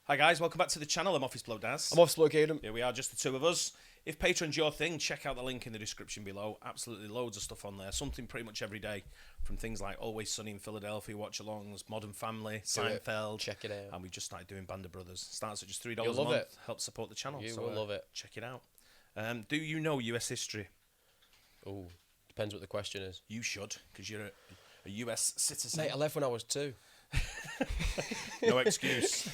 Hi guys, welcome back to the channel. I'm Office Bloke Daz. I'm Office Bloke Aidan. Here we are, just the two of us. If Patreon's your thing, check out the link in the description below. Absolutely loads of stuff on there. Something pretty much every day. From things like Always Sunny in Philadelphia, watch-alongs, Modern Family, Seinfeld. Check it out. And we just started doing Band of Brothers. Starts at just $3 You'll a love month. it. Helps support the channel. You so, will love it. Check it out. Do you know US history? Oh, depends what the question is. You should, because you're a US citizen. Mate, I left when I was 2. No excuse.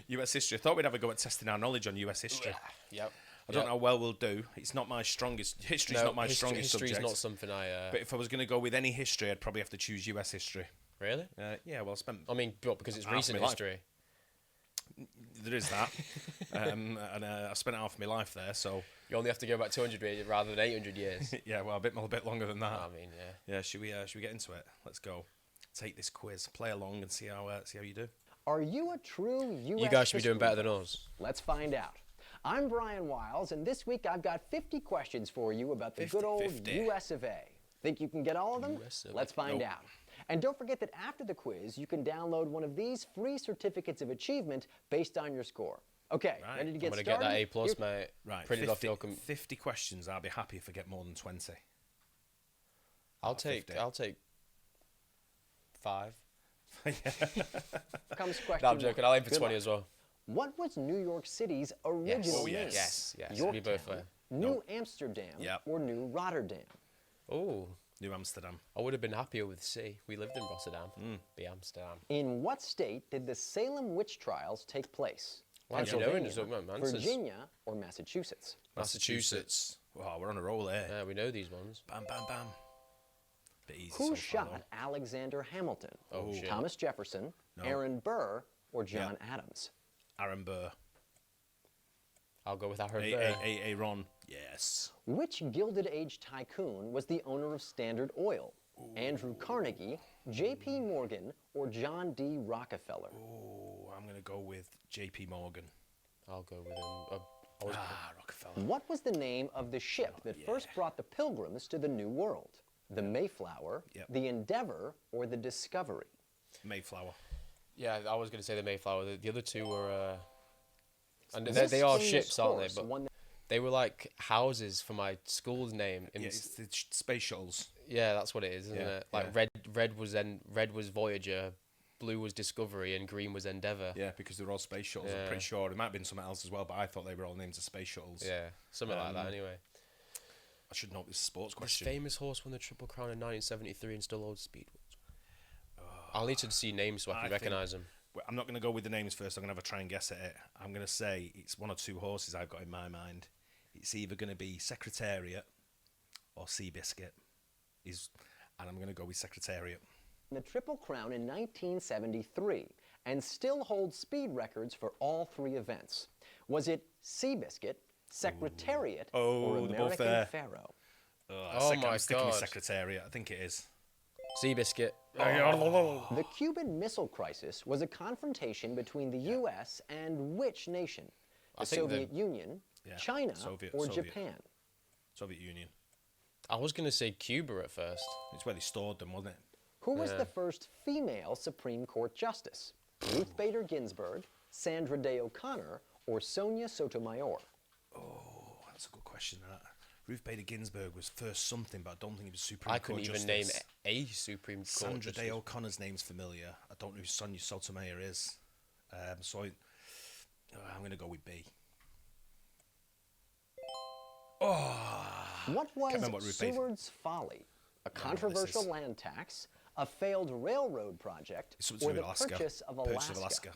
US history. I thought we'd have a go at testing our knowledge on US history. Yep. I don't know how well we'll do. It's not my strongest. History's not my strongest subject. History's not something I. But if I was going to go with any history, I'd probably have to choose US history. Really? Yeah. Well, I spent. I mean, because it's recent history. There is that, and I spent half of my life there, so You only have to go back 200 years rather than 800 years. yeah. Well, a bit longer than that. I mean, yeah. Yeah. Should we get into it? Let's go. Take this quiz, play along, and see how you do. Are you a true U.S. You guys should be doing history better than buff? us. Let's find out. I'm Brian Wiles, and this week I've got 50 questions for you about the 50, good old 50. U.S. of A. Think you can get all of them? US of A. Let's find Nope. out. And don't forget that after the quiz, you can download one of these free certificates of achievement based on your score. Okay, Right. ready to I'm get gonna started? get that A plus, Here- mate. Right. Printed off your 50 questions. I'll be happy if I get more than 20. I'll take 5. Comes question No, I'm joking. I'll aim for Good 20 luck. as well. What was New York City's original Yes. Oh, name? yes. Yes. Yorktown, We both were. New Amsterdam, Yep. or New Rotterdam? Oh, New Amsterdam. I would have been happier with C. We lived in Rotterdam. Be Amsterdam. In what state did the Salem witch trials take place? Why do you know when you're talking about answers? Virginia, or Massachusetts? Massachusetts. Wow, we're on a roll here. Yeah, we know these ones. Bam, bam, bam. Bit easy Who so shot far, Alexander Hamilton? Oh, shit. Thomas Jefferson, No. Aaron Burr, or John Adams? though. Aaron Burr. I'll go with Aaron Burr. Aaron. Yes. Which Gilded Age tycoon was the owner of Standard Oil? Andrew Carnegie, J.P. Morgan, or John D. Rockefeller? Oh, I'm going to go with J.P. Morgan. I'll go with him. Rockefeller. What was the name of the ship that first brought the Pilgrims to the New World? The Mayflower, Yep. the Endeavour, or the Discovery? Mayflower. Yeah, I was going to say the Mayflower. The other two were... and This they are famous ships, aren't they? horse But won the- they were like houses for my school's name. Yeah, it's the space shuttles. Yeah, that's what it is, isn't Yeah, it? Like yeah. red was Voyager, blue was Discovery, and green was Endeavour. Yeah, because they're all space shuttles. I'm Yeah. pretty sure. It might have been something else as well, but I thought they were all names of space shuttles. Yeah, something like that anyway. I should know this sports This question. famous horse won the Triple Crown in 1973 and still holds speed. I'll need to see names so I I can think- recognise them. Well, I'm not going to go with the names first. I'm going to have a try and guess at it. I'm going to say it's one or two horses I've got in my mind. It's either going to be Secretariat or Seabiscuit. And I'm going to go with Secretariat. the Triple Crown in 1973 and still holds speed records for all 3 events. Was it Seabiscuit, Secretariat, or they're both American there. Pharaoh? Oh my I'm sticking with God. Secretariat. I think it is. Seabiscuit. The Cuban Missile Crisis was a confrontation between the U.S. and which nation? I The think Soviet Union, Yeah, China, Soviet- or Soviet. Japan? Soviet Union. I was going to say Cuba at first. It's where they stored them, wasn't it? Who was Yeah. the first female Supreme Court justice? Ruth Bader Ginsburg, Sandra Day O'Connor, or Sonia Sotomayor? Oh, that's a good question, that. Ruth Bader Ginsburg was first something, but I don't think it was Supreme I Court couldn't even Justice. name a Supreme Court Sandra justice. Day O'Connor's name's familiar. I don't know who Sonia Sotomayor is. I'm going to go with B. What was remember what Ruth Bader- Seward's Folly? A know what this controversial is. land tax, a failed railroad project, It's something or to do the with Alaska. purchase of Purchase Alaska? of Alaska.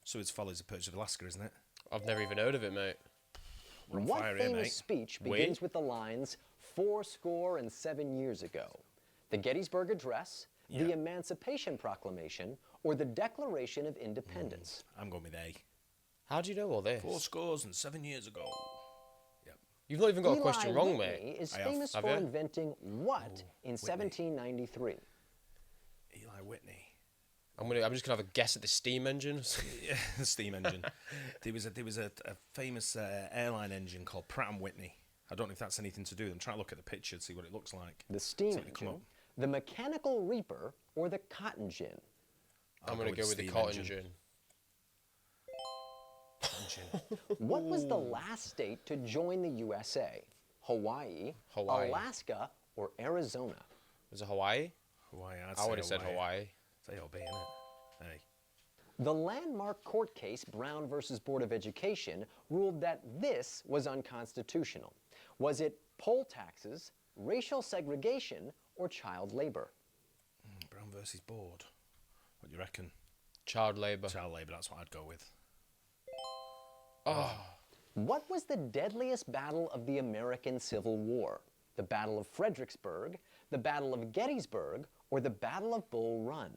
So it's follows the purchase of Alaska, isn't it? I've never even heard of it, mate. We're on What fire here, famous mate. speech Wait. begins with the lines 407 years ago? The Gettysburg Address, the Emancipation Proclamation, or the Declaration of Independence? I'm going with A. How do you know all this? 407 years ago. Yep. You've not even got a Eli question wrong, Whitney mate. is I have. famous Have for you? inventing what in 1793? Eli Whitney. I'm just gonna have a guess at the steam engine. Yeah, the steam engine. There was a famous airline engine called Pratt and Whitney. I don't know if that's anything to do. I'm trying to look at the picture to see what it looks like. The steam Something come engine, up. the Mechanical Reaper, or the Cotton Gin? I'm going to go with the steam cotton engine. gin. Engine. What was the last state to join the USA? Hawaii, Hawaii. Alaska, or Arizona? Was it Hawaii? Hawaii. I would have said Hawaii. Say OB, innit? Hey. The landmark court case Brown versus Board of Education ruled that this was unconstitutional. Was it poll taxes, racial segregation, or child labor? Brown versus Board. What do you reckon? Child labour. Child labour, that's what I'd go with. Oh. What was the deadliest battle of the American Civil War? The Battle of Fredericksburg, the Battle of Gettysburg, or the Battle of Bull Run?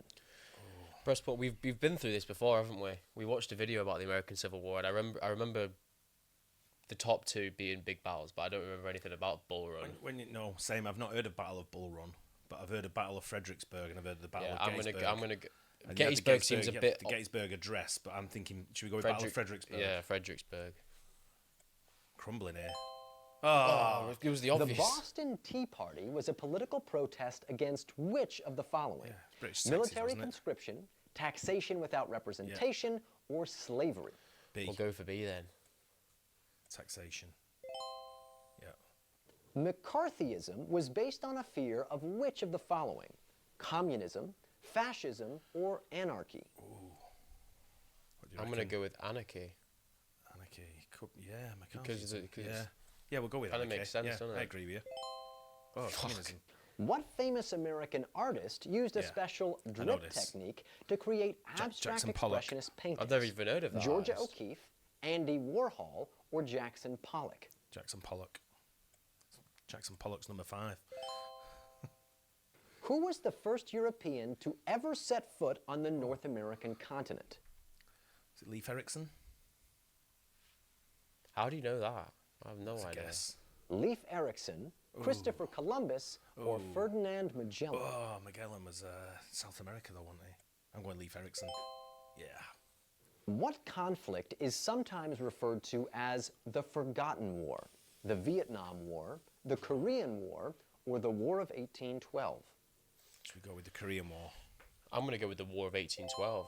But we've been through this before, haven't we? We watched a video about the American Civil War, and I remember the top two being big battles, but I don't remember anything about Bull Run. No, same. I've not heard of Battle of Bull Run, but I've heard of Battle of Fredericksburg and I've heard of the Battle of Gettysburg. I'm gonna go. And you had the Gettysburg seems a bit. The Gettysburg address, but I'm thinking, should we go with Battle of Fredericksburg? Yeah, Fredericksburg. Crumbling here. Oh, it was the obvious. The Boston Tea Party was a political protest against which of the following? Yeah, British taxes, Military wasn't it? conscription, taxation without representation, or slavery? B. We'll go for B then. Taxation. Yeah. McCarthyism was based on a fear of which of the following? Communism, fascism, or anarchy? What do you I'm reckon? gonna go with anarchy. Anarchy. Yeah, Because McCarthy. Yeah, we'll go with Kinda anarchy. makes sense, yeah, doesn't it? I agree with you. Oh, communism. What famous American artist used a Yeah, special I know drip this. technique to create abstract Jackson Pollock. expressionist paintings? I've never even heard of that. Georgia artist. O'Keeffe, Andy Warhol, or Jackson Pollock? Jackson Pollock. Jackson Pollock's number 5. Who was the first European to ever set foot on the North American continent? Is it Leif Erikson? How do you know that? I have no That's a idea. guess. Leif Erikson, Christopher Columbus, or Ferdinand Magellan? Oh, Magellan was South America, though, wasn't he? I'm going Leif Erikson. Yeah. What conflict is sometimes referred to as the Forgotten War? The Vietnam War, the Korean War, or the War of 1812? Should we go with the Korean War? I'm gonna go with the War of 1812.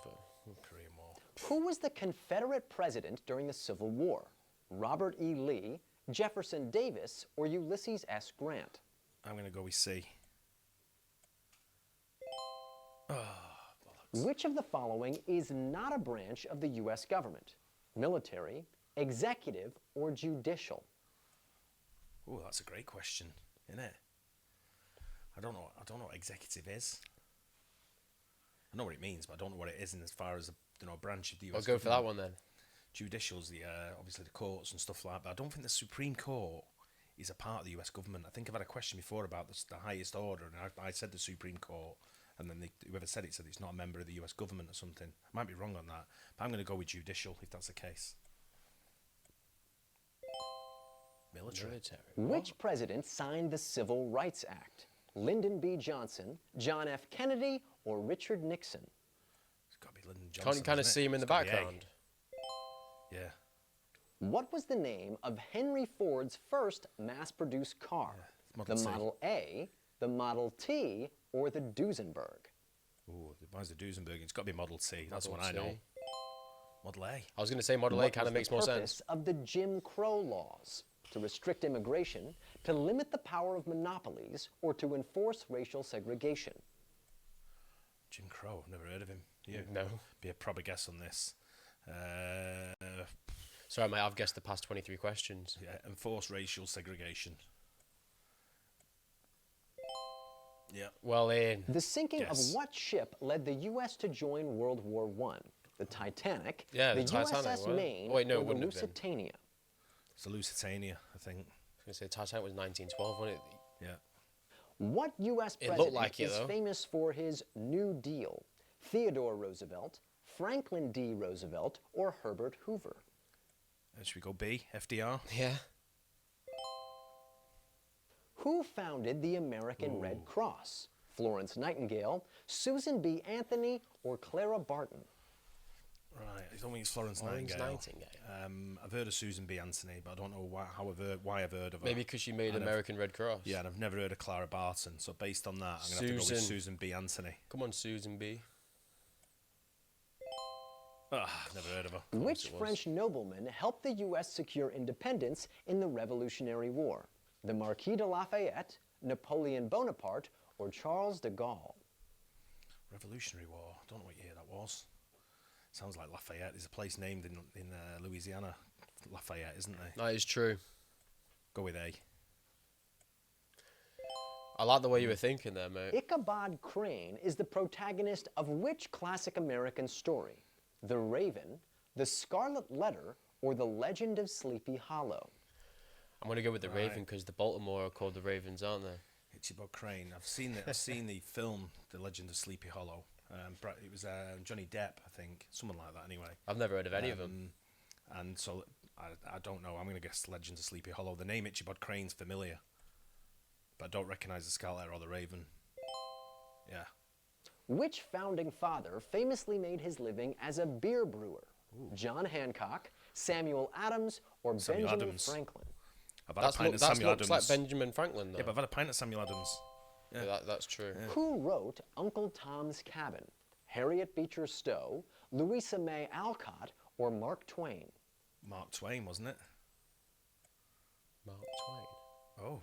Korean War. Who was the Confederate president during the Civil War? Robert E. Lee, Jefferson Davis, or Ulysses S. Grant? I'm going to go with C. Which of the following is not a branch of the U.S. government? Military, executive, or judicial? Oh, that's a great question, isn't it? I don't know what executive is. I know what it means, but I don't know what it is in as far as a branch of the US. I'll go for that one then. Judicial's the obviously the courts and stuff like that. But I don't think the Supreme Court is a part of the US government. I think I've had a question before about the highest order, and I said the Supreme Court, and then whoever said it's not a member of the US government or something. I might be wrong on that, but I'm going to go with judicial if that's the case. Military. Which president signed the Civil Rights Act? Lyndon B. Johnson, John F. Kennedy, or Richard Nixon? It's got to be Lyndon Johnson. Can't you kind of hasn't it? see him in the It's gotta be A. background? Yeah. What was the name of Henry Ford's first mass-produced car? Model The T. Model A, the Model T, or the Duesenberg? Ooh, mine's the Duesenberg. It's got to be Model T. That's Model what I know. T. Model A. I was gonna say Model A What kind was of makes the more purpose sense. of the Jim Crow laws? To restrict immigration, to limit the power of monopolies, or to enforce racial segregation? Jim Crow. I've never heard of him. You? No. Be a proper guess on this. Sorry, mate. I've guessed the past 23 questions. Yeah, enforce racial segregation. Yeah. Well, The sinking Yes. of what ship led the U.S. to join World War I? The Titanic, Yeah, the the Titanic, USS wasn't it? Maine, Oh, wait, no, or it the wouldn't have been. Lusitania? It's the Lusitania, I think. I was gonna say Titanic was 1912, wasn't it? Yeah. What U.S. It looked president like it, is though. famous for his New Deal? Theodore Roosevelt, Franklin D. Roosevelt, or Herbert Hoover? Should we go B? FDR? Yeah. Who founded the American Red Cross? Florence Nightingale, Susan B. Anthony, or Clara Barton? Right. I don't think it's Florence Florence Nightingale. Nightingale. I've heard of Susan B. Anthony, but I don't know why I've heard of her. Maybe because she made And American Red Cross. Yeah, and I've never heard of Clara Barton. So based on that, I'm going to have to go with Susan. Susan B. Anthony. Come on, Susan B. Never heard of her. Which it was. French nobleman helped the U.S. secure independence in the Revolutionary War? The Marquis de Lafayette, Napoleon Bonaparte, or Charles de Gaulle? Revolutionary War. Don't know what year that was. Sounds like Lafayette. There's a place named in Louisiana, Lafayette, isn't there? That is true. Go with A. I like the way you were thinking there, mate. Ichabod Crane is the protagonist of which classic American story? The Raven, The Scarlet Letter, or The Legend of Sleepy Hollow? I'm going to go with the Right. Raven because the Baltimore are called the Ravens, aren't they? Ichabod Crane. I've seen the film, The Legend of Sleepy Hollow. It was Johnny Depp, I think, someone like that. Anyway. I've never heard of any of them. And so I don't know. I'm going to guess Legend of Sleepy Hollow. The name Ichabod Crane's familiar, but I don't recognise the Scarlet Letter or the Raven. Yeah. Which founding father famously made his living as a beer brewer? John Hancock, Samuel Adams, or Samuel Benjamin Adams. Franklin? I've had a pint of That Samuel looks Adams. like Benjamin Franklin, though. Yeah, but I've had a pint of Samuel Adams. Yeah, that's true. Who wrote Uncle Tom's Cabin? Harriet Beecher Stowe, Louisa May Alcott, or Mark Twain? Mark Twain, wasn't it? Mark Twain. Oh.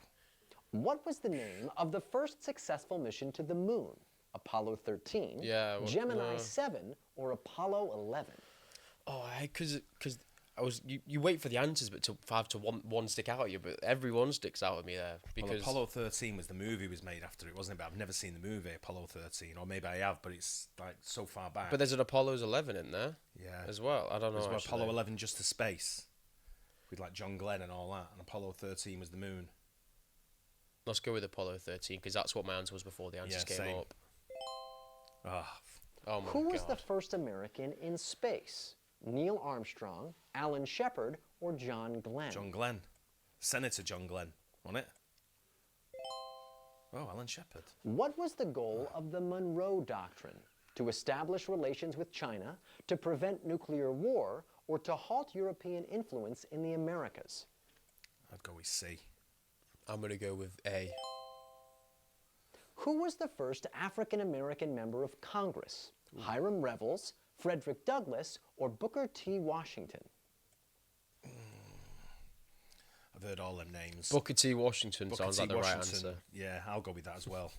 What was the name of the first successful mission to the moon? Apollo 13, Yeah, Gemini 7, or Apollo 11? Oh, because I was you wait for the answers, but to have to one stick out at you, but every one sticks out at me there Well, because Apollo 13 was the movie was made after it, wasn't it? But I've never seen the movie Apollo 13, or maybe I have, but it's like so far back. But there's an Apollo's 11 in there yeah, as well. I don't know. was Actually. Apollo 11 just to space with like John Glenn and all that, and Apollo 13 was the moon. Let's go with Apollo 13 because that's what my answer was before the answers Yeah, came same. up. Ah, Oh my Who god. was the first American in space? Neil Armstrong, Alan Shepard, or John Glenn? John Glenn, Senator John Glenn, wasn't it? Oh, Alan Shepard. What was the goal of the Monroe Doctrine? To establish relations with China, to prevent nuclear war, or to halt European influence in the Americas? I'd go with C. I'm gonna go with A. Who was the first African American member of Congress? Hiram Revels, Frederick Douglass, or Booker T. Washington? I've heard all them names. Booker T. Washington Booker sounds T. like the right Washington. answer. Yeah, I'll go with that as well.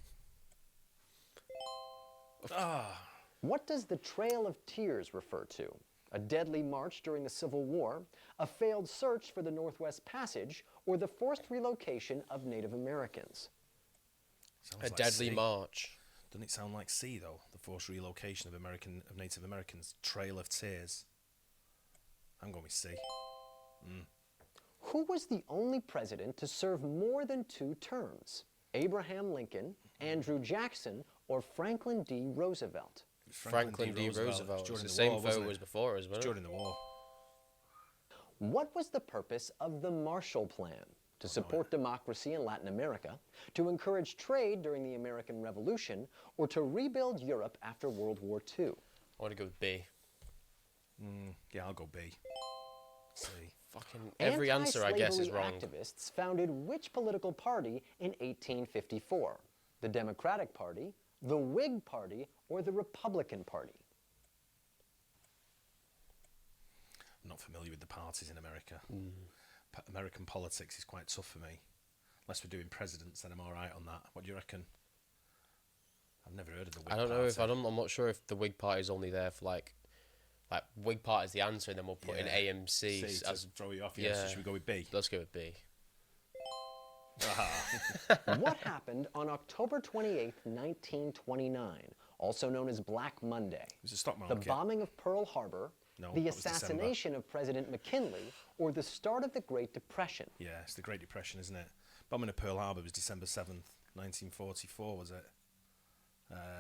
Ah, What does the Trail of Tears refer to? A deadly march during the Civil War, a failed search for the Northwest Passage, or the forced relocation of Native Americans? sounds A like deadly C. march. Doesn't it sound like C though? The forced relocation of Native Americans. Trail of Tears. I'm going with C. Who was the only president to serve more than 2 terms? Abraham Lincoln, Andrew Jackson, or Franklin D. Roosevelt? It was Franklin D. Roosevelt. It's During the the same war, wasn't photo it? as before, isn't it? During the war. What was the purpose of the Marshall Plan? To support democracy in Latin America, to encourage trade during the American Revolution, or to rebuild Europe after World War II? I want to go with B. Yeah, I'll go B. C. Fucking every answer I guess is wrong. Anti-slavery activists founded which political party in 1854? The Democratic Party, the Whig Party, or the Republican Party? I'm not familiar with the parties in America. American politics is quite tough for me. Unless we're doing presidents, then I'm all right on that. What do you reckon? I've never heard of the Whig I don't know Party. if I'm not sure if the Whig Party is only there for like Whig Party is the answer, and then we'll put in A and C C to as. throw you off. Yeah. So yeah. should we go with B? Let's go with B. What happened on October 28, 1929, also known as Black Monday? It was a stock The market. bombing of Pearl Harbor, No, the that was December. assassination of President McKinley, or the start of the Great Depression? Yeah, it's the Great Depression, isn't it? Bombing of Pearl Harbor was December 7th, 1944, was it?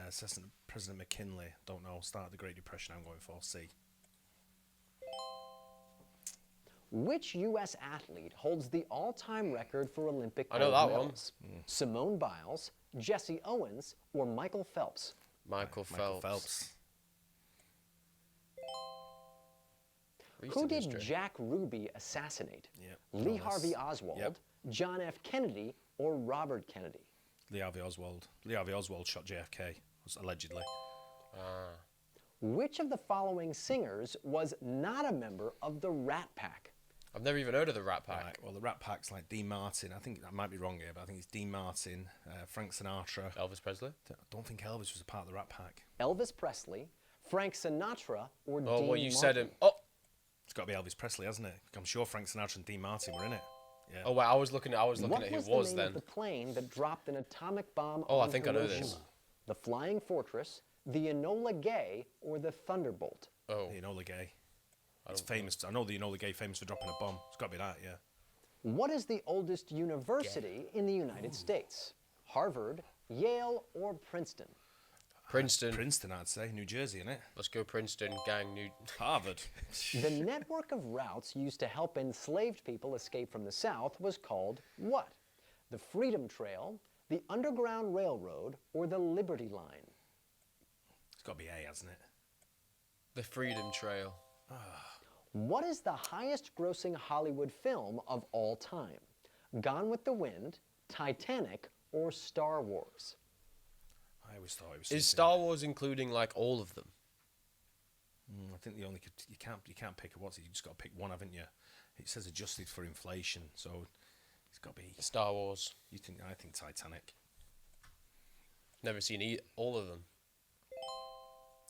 Assassin President McKinley, don't know. Start of the Great Depression, I'm going for C. Which U.S. athlete holds the all-time record for Olympic I know gold that one. medals? Simone Biles, Jesse Owens, or Michael Phelps? Michael Phelps. Who Recent did history. Jack Ruby assassinate? Yep. Lee Thomas. Harvey Oswald, Yep. John F. Kennedy, or Robert Kennedy? Lee Harvey Oswald. Lee Harvey Oswald shot JFK, allegedly. Ah. Which of the following singers was not a member of the Rat Pack? I've never even heard of the Rat Pack. Right, well, the Rat Pack's like Dean Martin. I think I might be wrong here, but I think it's Dean Martin, Frank Sinatra. Elvis Presley? I don't think Elvis was a part of the Rat Pack. Elvis Presley, Frank Sinatra, or Oh, Dean well, you Martin? said him. Oh, It's got to be Elvis Presley, hasn't it? I'm sure Frank Sinatra and Dean Martin were in it. Yeah. oh, wait, I was looking at What who was it was the name then. of the plane that dropped an atomic bomb Oh, I on think I know Hiroshima? this. The Flying Fortress, the Enola Gay, or the Thunderbolt? Oh, The Enola Gay. It's don't know. famous. I know the Enola Gay famous for dropping a bomb. It's got to be that, yeah. What is the oldest university in the United States? Harvard, Yale, or Princeton? Princeton. Princeton, I'd say. New Jersey, innit? Let's go Princeton, gang. New. Harvard. The network of routes used to help enslaved people escape from the South was called what? The Freedom Trail, the Underground Railroad, or the Liberty Line? It's got to be A, hasn't it? The Freedom Trail. What is the highest grossing Hollywood film of all time? Gone with the Wind, Titanic, or Star Wars? I always thought it was. Is something- Star Wars including like all of them? I think the only you can't pick a what's it. You just got to pick one, haven't you? It says adjusted for inflation, so it's got to be. Star Wars. You think? I think Titanic. Never seen all of them.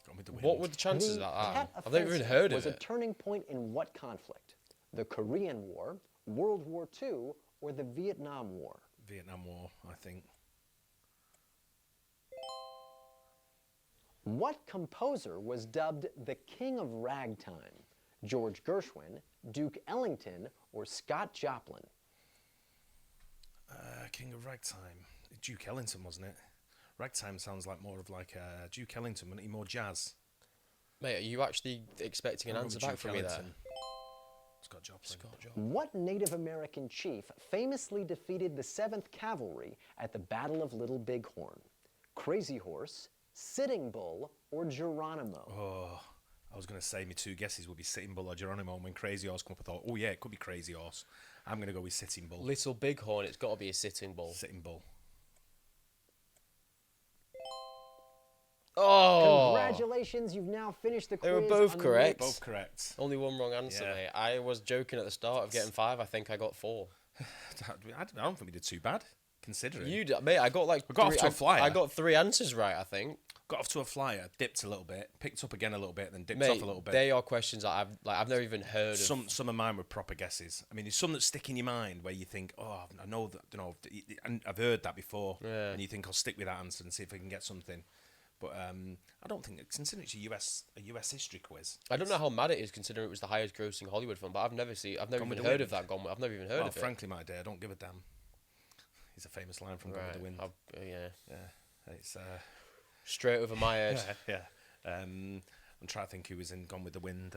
Gone with the Wind. What were the chances The of that? Tet I've never even Offensive heard of was a it. turning point in what conflict? The Korean War, World War II, or the Vietnam War? Vietnam War, I think. What composer was dubbed the King of Ragtime? George Gershwin, Duke Ellington, or Scott Joplin? King of Ragtime. Duke Ellington, wasn't it? Ragtime sounds like more of like Duke Ellington, wasn't he? More jazz. Mate, are you actually expecting an I'll go answer with back Duke from me there? Ellington. Scott Joplin. Scott Joplin. What Native American chief famously defeated the 7th Cavalry at the Battle of Little Bighorn? Crazy Horse, Sitting Bull, or Geronimo? Oh, I was going to say my two guesses would be Sitting Bull or Geronimo. And when Crazy Horse come up, I thought, oh yeah, it could be Crazy Horse. I'm going to go with Sitting Bull. Little Bighorn, it's got to be a Sitting Bull. Sitting Bull. Oh! Congratulations, you've now finished the quiz. They were both on the correct. Both correct. Only one wrong answer, Yeah. mate. I was joking at the start of getting 5. I think I got 4. I don't think we did too bad, considering. Mate, I got like. We got off 3 to a flyer. I got 3 answers right, I think. Got off to a flyer, dipped a little bit, picked up again a little bit, then dipped Mate, off a little bit. they are questions that I've never even heard of. Some of mine were proper guesses. I mean, there's some that stick in your mind where you think, oh, I know that, you know, and I've heard that before, Yeah. and you think I'll stick with that answer and see if I can get something. But I don't think, considering it's a US history quiz. I don't know how mad it is considering it was the highest grossing Hollywood film, but I've never Gone with even the heard Wind. of that. I've never even heard Well, of it. frankly, my dear, I don't give a damn. It's a famous line from Gone with the Wind. Yeah. Yeah, it's Straight over my head. yeah. I'm trying to think who was in Gone with the Wind.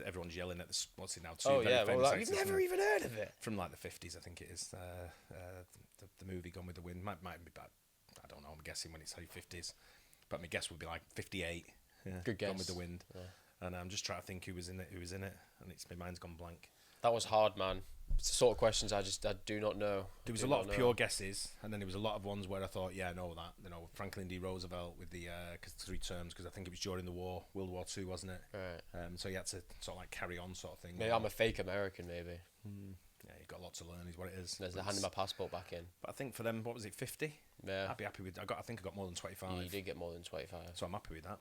Everyone's yelling at the what's it now? Two Oh very yeah, famous well, you've actors never from- even heard of it. from like the 50s, I think it is. The movie Gone with the Wind might be bad. I don't know. I'm guessing when it's like 50s, but my guess would be like 58. Yeah, Good Gone guess. with the Wind. And I'm just trying to think who was in it, and my mind's gone blank. That was hard, man. It's the sort of questions I do not know. There was Do a lot not of know. pure guesses, and then there was a lot of ones where I thought, yeah, I know that. You know, Franklin D. Roosevelt with the 3 terms, because I think it was during the war, World War II, wasn't it? Right. So he had to sort of like carry on, sort of thing. Maybe I'm a fake American, maybe. Yeah, you've got a lot to learn, is what it is. There's the But handing my passport back in. But I think for them, what was it, 50? Yeah. I'd be happy with. I think I got more than 25. You did get more than 25. So I'm happy with that.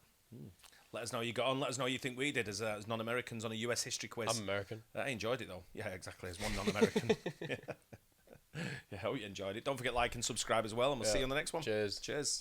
Let us know how you got on. Let us know what you think we did as non-Americans on a US history quiz. I'm American. I enjoyed it though. Yeah, exactly. As one non-American. Yeah, I hope you enjoyed it. Don't forget like and subscribe as well, and we'll see you on the next one. Cheers. Cheers.